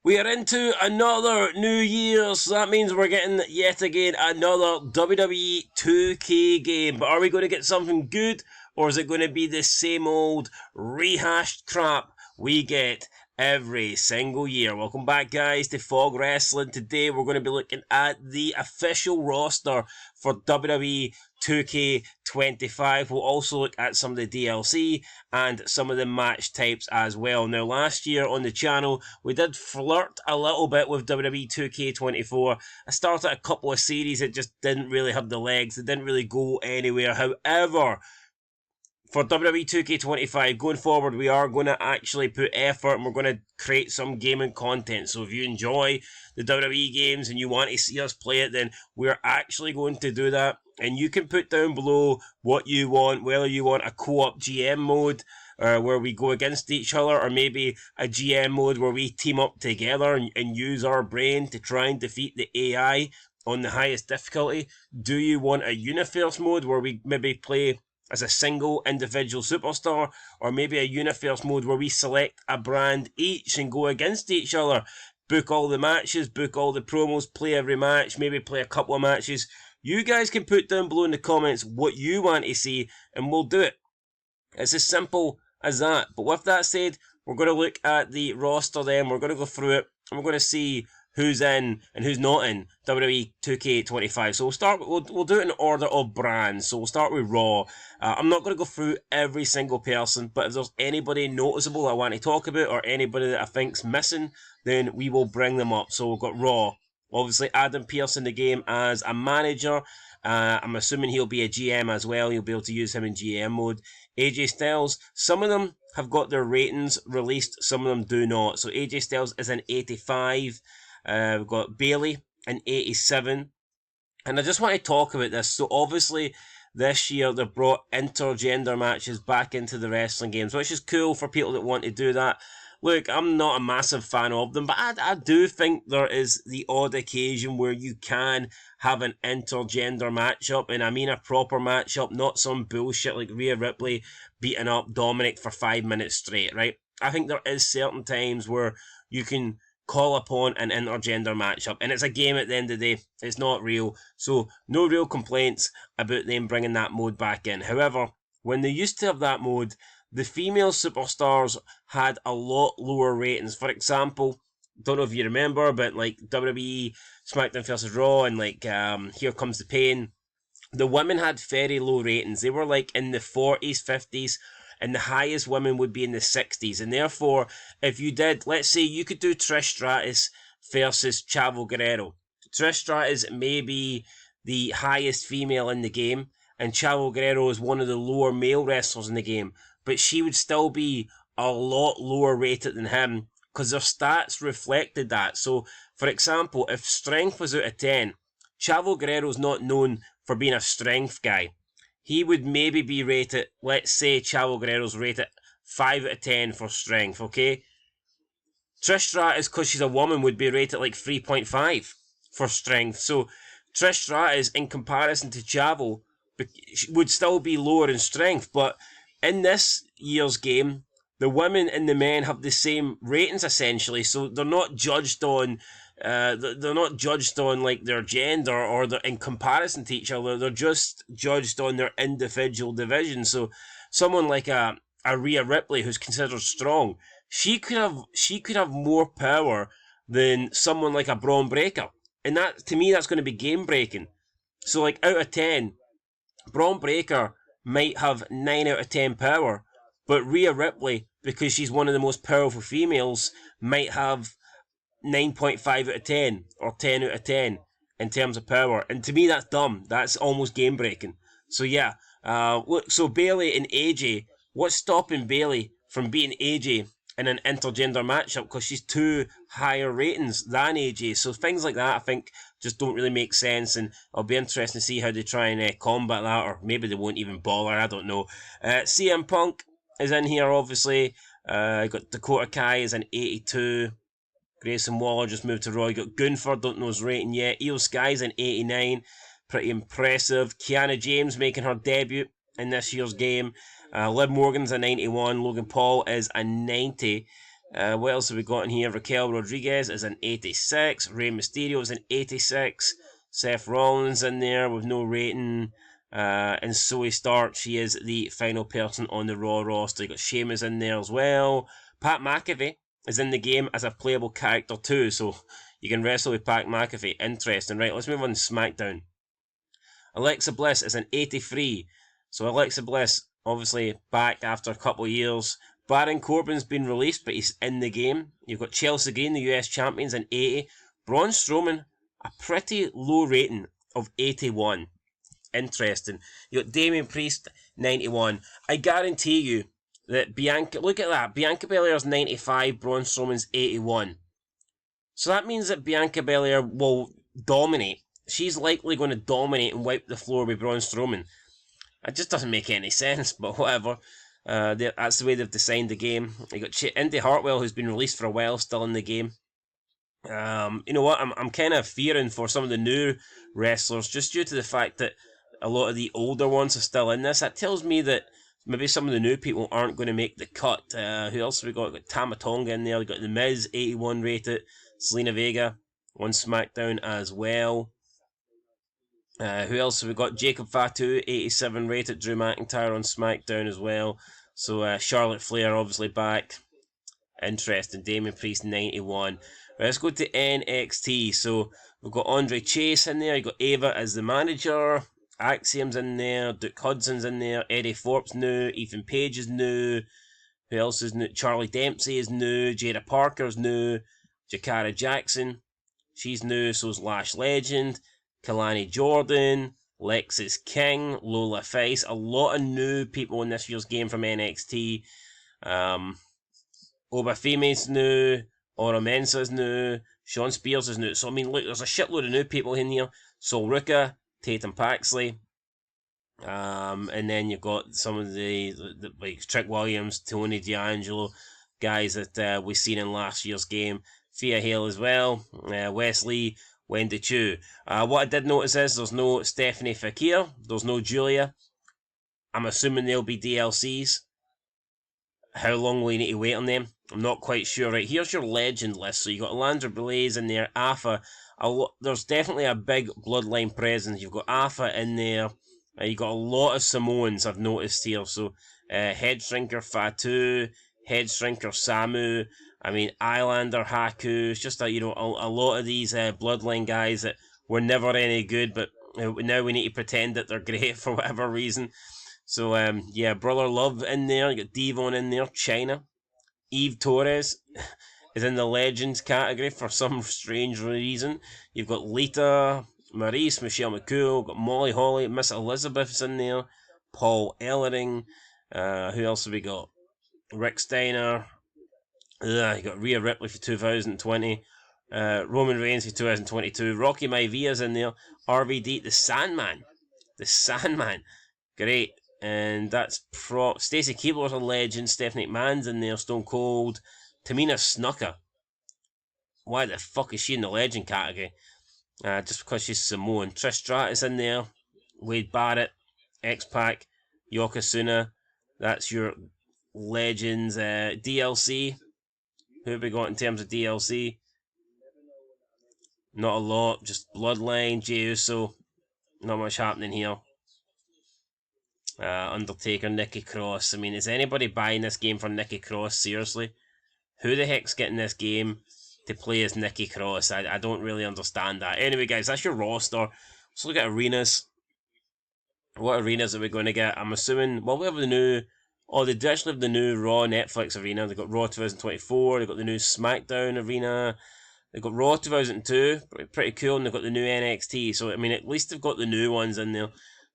We are into another New Year, so that means we're getting yet again another WWE 2K game. But are we going to get something good, or is it going to be the same old rehashed crap we get every single year? Welcome back, guys, to Fog Wrestling. Today we're going to be looking at the official roster for WWE 2K25. We'll also look at some of the DLC and some of the match types as well. Now, last year on the channel, we did flirt a little bit with WWE 2K24. I started a couple of series that just didn't really have the legs. They didn't really go anywhere. However, for WWE 2K25 going forward, we are going to actually put effort and we're going to create some gaming content. So if you enjoy the WWE games and you want to see us play it, then we're actually going to do that. And you can put down below what you want, whether you want a co-op GM mode where we go against each other, or maybe a GM mode where we team up together and use our brain to try and defeat the AI on the highest difficulty. Do you want a Universe mode where we maybe play as a single individual superstar, or maybe a Universe mode where we select a brand each and go against each other, book all the matches, book all the promos, play every match, maybe play a couple of matches? You guys can put down below in the comments what you want to see and we'll do it. It's as simple as that. But with that said, we're going to look at the roster then, we're going to go through it, and we're going to see who's in and who's not in WWE 2K25. So we'll do it in order of brands. So we'll start with Raw. I'm not going to go through every single person, but if there's anybody noticeable I want to talk about, or anybody that I think's missing, then we will bring them up. So we've got Raw. Obviously, Adam Pearce in the game as a manager. I'm assuming he'll be a GM as well. You'll be able to use him in GM mode. AJ Styles, some of them have got their ratings released, some of them do not. So AJ Styles is an 85. We've got Bayley an 87. And I just want to talk about this. So obviously, this year they've brought intergender matches back into the wrestling games, which is cool for people that want to do that. Look, I'm not a massive fan of them, but I do think there is the odd occasion where you can have an intergender matchup, and I mean a proper matchup, not some bullshit like Rhea Ripley beating up Dominic for 5 minutes straight, right? I think there is certain times where you can call upon an intergender matchup, and it's a game at the end of the day. It's not real, so no real complaints about them bringing that mode back in. However, when they used to have that mode, the female superstars had a lot lower ratings. For example, don't know if you remember, but like WWE SmackDown vs. Raw and like Here Comes the Pain, the women had very low ratings. They were like in the 40s, 50s, and the highest women would be in the 60s. And therefore, if you did, let's say you could do Trish Stratus versus Chavo Guerrero. Trish Stratus may be the highest female in the game, and Chavo Guerrero is one of the lower male wrestlers in the game, but she would still be a lot lower rated than him because their stats reflected that. So, for example, if strength was out of 10, Chavo Guerrero's not known for being a strength guy. He would maybe be rated, let's say Chavo Guerrero's rated 5 out of 10 for strength, okay? Trish Stratus, because she's a woman, would be rated like 3.5 for strength. So, Trish Stratus, in comparison to Chavo, would still be lower in strength, but in this year's game, the women and the men have the same ratings essentially, so they're not judged on like their gender or their in comparison to each other. They're just judged on their individual division. So someone like a Rhea Ripley, who's considered strong, she could have more power than someone like a Braun Breaker, and that to me that's going to be game breaking. So like out of 10, Braun Breaker might have 9 out of 10 power, but Rhea Ripley, because she's one of the most powerful females, might have 9.5 out of 10 or 10 out of 10 in terms of power. And to me, that's dumb. That's almost game breaking. So yeah, look, so Bayley and AJ, what's stopping Bayley from beating AJ in an intergender matchup? Because she's 2 higher ratings than AJ. So things like that, I think, just don't really make sense, and it'll be interesting to see how they try and combat that, or maybe they won't even bother, I don't know. CM Punk is in here, obviously. Got Dakota Kai is an 82. Grayson Waller just moved to Raw. You got Gunther, don't know his rating yet. Io Sky's an 89. Pretty impressive. Kiana James making her debut in this year's game. Liv Morgan's a 91. Logan Paul is a 90. What else have we got in here? Raquel Rodriguez is an 86. Rey Mysterio is an 86. Seth Rollins in there with no rating. And Zoe Stark, she is the final person on the Raw roster. You got Sheamus in there as well. Pat McAfee is in the game as a playable character too, so you can wrestle with Pat McAfee. Interesting. Right, let's move on to SmackDown. Alexa Bliss is an 83. So Alexa Bliss, obviously back after a couple of years. Baron Corbin's been released, but he's in the game. You've got Chelsea Green, the US champions, an 80. Braun Strowman, a pretty low rating of 81. Interesting. You got Damian Priest, 91. I guarantee you that Bianca, look at that, Bianca Belair's 95, Braun Strowman's 81. So that means that Bianca Belair will dominate. She's likely going to dominate and wipe the floor with Braun Strowman. It just doesn't make any sense, but whatever. That's the way they've designed the game. You got Indy Hartwell, who's been released for a while, still in the game. You know what? I'm kind of fearing for some of the new wrestlers, just due to the fact that a lot of the older ones are still in this. That tells me that maybe some of the new people aren't going to make the cut. Who else have we got? We've got Tama Tonga in there. We've got The Miz, 81 rated. Selena Vega on SmackDown as well. Who else have we got? Jacob Fatu, 87 rated. Drew McIntyre on SmackDown as well. So Charlotte Flair obviously back. Interesting. Damian Priest, 91. Right, let's go to NXT. So we've got Andre Chase in there. You've got Ava as the manager. Axiom's in there. Duke Hudson's in there. Eddie Thorpe's new. Ethan Page is new. Who else is new? Charlie Dempsey is new. Jada Parker's new. Jakara Jackson, she's new. So's Lash Legend. Kalani Jordan. Lexis King. Lola Face. A lot of new people in this year's game from NXT. Obafemi's new. Oro Mensah's new. Sean Spears is new. So, I mean, look, there's a shitload of new people in here. Sol Ruka, Tatum Paxley. And then you've got some of the like Trick Williams, Tony D'Angelo, guys that we've seen in last year's game. Thea Hale as well. Wesley, Wendy Chu. What I did notice is there's no Stephanie Fakir. There's no Julia. I'm assuming they'll be DLCs. How long will you need to wait on them? I'm not quite sure. Right, here's your legend list. So you've got Alandra Blaze in there, Afa. There's definitely a big bloodline presence. You've got Afa in there. You've got a lot of Samoans I've noticed here. So Head Shrinker Fatu, Head Shrinker Samu. I mean, Islander Haku. It's just a lot of these bloodline guys that were never any good, but now we need to pretend that they're great for whatever reason. So, yeah, Brother Love in there. You got Devon in there. China. Eve Torres is in the Legends category for some strange reason. You've got Lita, Maurice, Michelle McCool. Got Molly Holly. Miss Elizabeth's in there. Paul Ellering. Who else have we got? Rick Steiner. You got Rhea Ripley for 2020. Roman Reigns for 2022. Rocky Maivia's in there. RVD. The Sandman. The Sandman. Great. And that's Stacey Keibler's a legend. Stephanie McMahon's in there. Stone Cold. Tamina Snuka. Why the fuck is she in the legend category? Just because she's Samoan. Trish Stratus in there. Wade Barrett. X-Pac. Yokozuna. That's your legends. DLC. Who have we got in terms of DLC? Not a lot. Just Bloodline. Jey Uso. Not much happening here. Undertaker, Nikki Cross. I mean, is anybody buying this game for Nikki Cross? Seriously? Who the heck's getting this game to play as Nikki Cross? I don't really understand that. Anyway, guys, that's your roster. Let's look at arenas. What arenas are we going to get? I'm assuming, well, we have the new... Oh, they actually have the new Raw Netflix arena. They've got Raw 2024. They've got the new SmackDown arena. They've got Raw 2002. Pretty cool. And they've got the new NXT. So, I mean, at least they've got the new ones in there,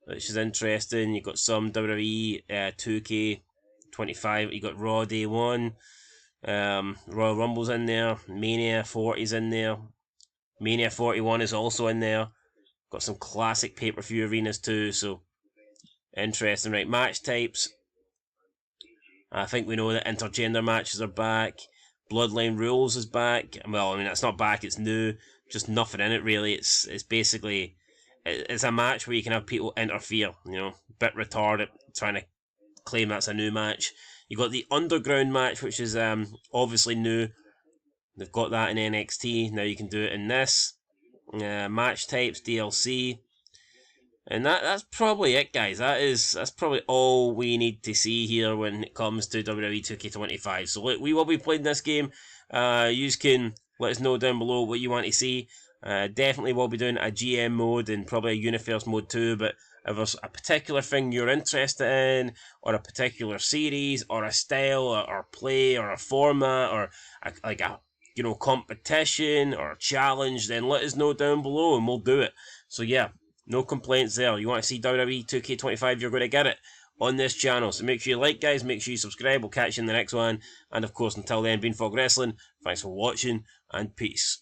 which is interesting. You've got some WWE 2K25. You've got Raw Day 1. Royal Rumble's in there. Mania 40's in there. Mania 41 is also in there. Got some classic pay-per-view arenas too, so interesting. Right, match types. I think we know that intergender matches are back. Bloodline Rules is back. Well, I mean, it's not back, it's new. Just nothing in it, really. It's basically... It's a match where you can have people interfere, you know. Bit retarded, trying to claim that's a new match. You got the Underground match, which is obviously new. They've got that in NXT. Now you can do it in this. Match types, DLC. And that's probably it, guys. That's probably all we need to see here when it comes to WWE 2K25. So look, we will be playing this game. You can let us know down below what you want to see. Definitely will be doing a GM mode and probably a Universe mode too. But if there's a particular thing you're interested in, or a particular series, or a style, or play, or a format, or like a competition or a challenge, then let us know down below and we'll do it. So yeah. No complaints there. You want to see WWE 2K25, you're going to get it on this channel. So make sure you like, guys. Make sure you subscribe. We'll catch you in the next one. And of course, until then, Beanfog Wrestling, thanks for watching and peace.